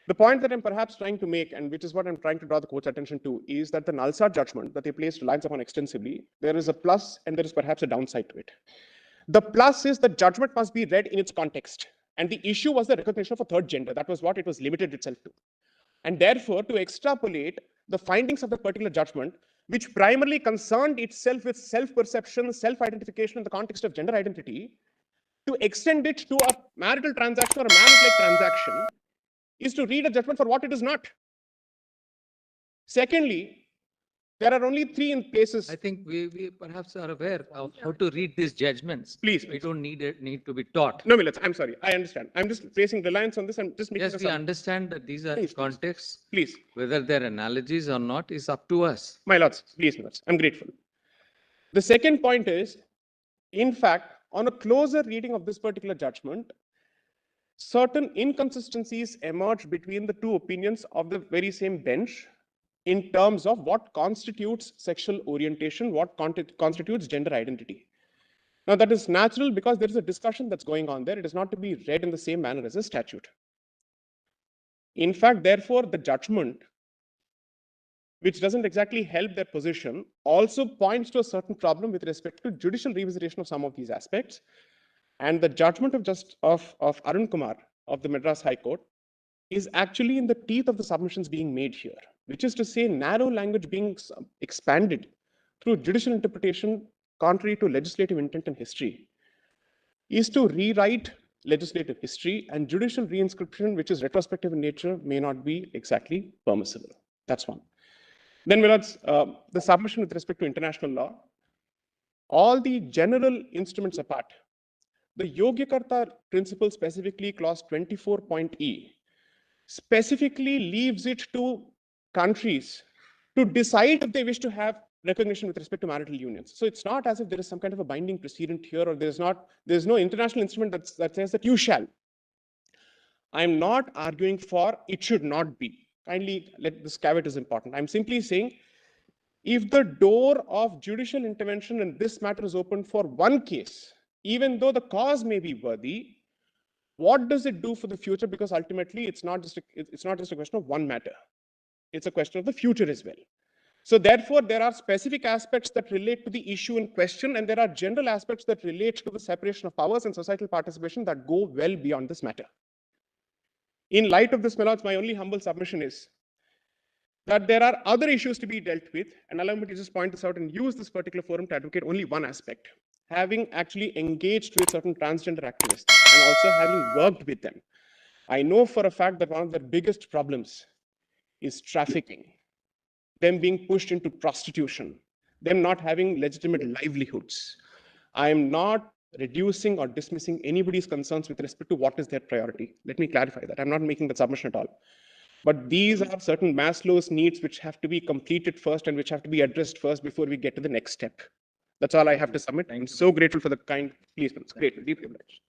The point that I'm perhaps trying to make, and which is what I'm trying to draw the court's attention to, is that the Nalsa judgment that they placed reliance upon extensively, there is a plus and there is perhaps a downside to it. The plus is that judgment must be read in its context. And the issue was the recognition of a third gender. That was what it was limited itself to. And therefore, to extrapolate the findings of the particular judgment, which primarily concerned itself with self-perception, self-identification in the context of gender identity, to extend it to a marital transaction or a marriage-like transaction, is to read a judgment for what it is not. Secondly, there are only three in places. I think we perhaps are aware of how to read these judgments. Please. We don't need to be taught. No, Millets, I'm sorry. I understand. I'm just placing reliance on this. I'm just making Yes, we understand that these are contexts. Please. Whether they're analogies or not is up to us. My lords, please, Millets. I'm grateful. The second point is, in fact, on a closer reading of this particular judgment, certain inconsistencies emerge between the two opinions of the very same bench in terms of what constitutes sexual orientation, what constitutes gender identity. Now, that is natural because there is a discussion that's going on there. It is not to be read in the same manner as a statute. In fact, therefore, the judgment, which doesn't exactly help their position, also points to a certain problem with respect to judicial revisitation of some of these aspects. And the judgment of Arun Kumar of the Madras High Court is actually in the teeth of the submissions being made here, which is to say narrow language being expanded through judicial interpretation contrary to legislative intent and history, is to rewrite legislative history, and judicial reinscription, which is retrospective in nature, may not be exactly permissible. That's one. Then, Millards, the submission with respect to international law, all the general instruments apart, the Yogyakarta principle, specifically clause 24.e, specifically leaves it to countries to decide if they wish to have recognition with respect to marital unions. So it's not as if there is some kind of a binding precedent here, or there's no international instrument that says that you shall. I'm not arguing for it should not be. Kindly let this caveat is important. I'm simply saying, if the door of judicial intervention in this matter is open for one case, even though the cause may be worthy, what does it do for the future? Because ultimately, it's not just a question of one matter. It's a question of the future as well. So therefore, there are specific aspects that relate to the issue in question, and there are general aspects that relate to the separation of powers and societal participation that go well beyond this matter. In light of this, my lords, my only humble submission is that there are other issues to be dealt with, and allow me to just point this out and use this particular forum to advocate only one aspect. Having actually engaged with certain transgender activists and also having worked with them, I know for a fact that one of their biggest problems is trafficking, them being pushed into prostitution, them not having legitimate livelihoods. I am not reducing or dismissing anybody's concerns with respect to what is their priority. Let me clarify that. I'm not making that submission at all. But these are certain Maslow's needs which have to be completed first and which have to be addressed first before we get to the next step. That's all I have to submit. I'm so grateful for the kind, please, great, deeply obliged.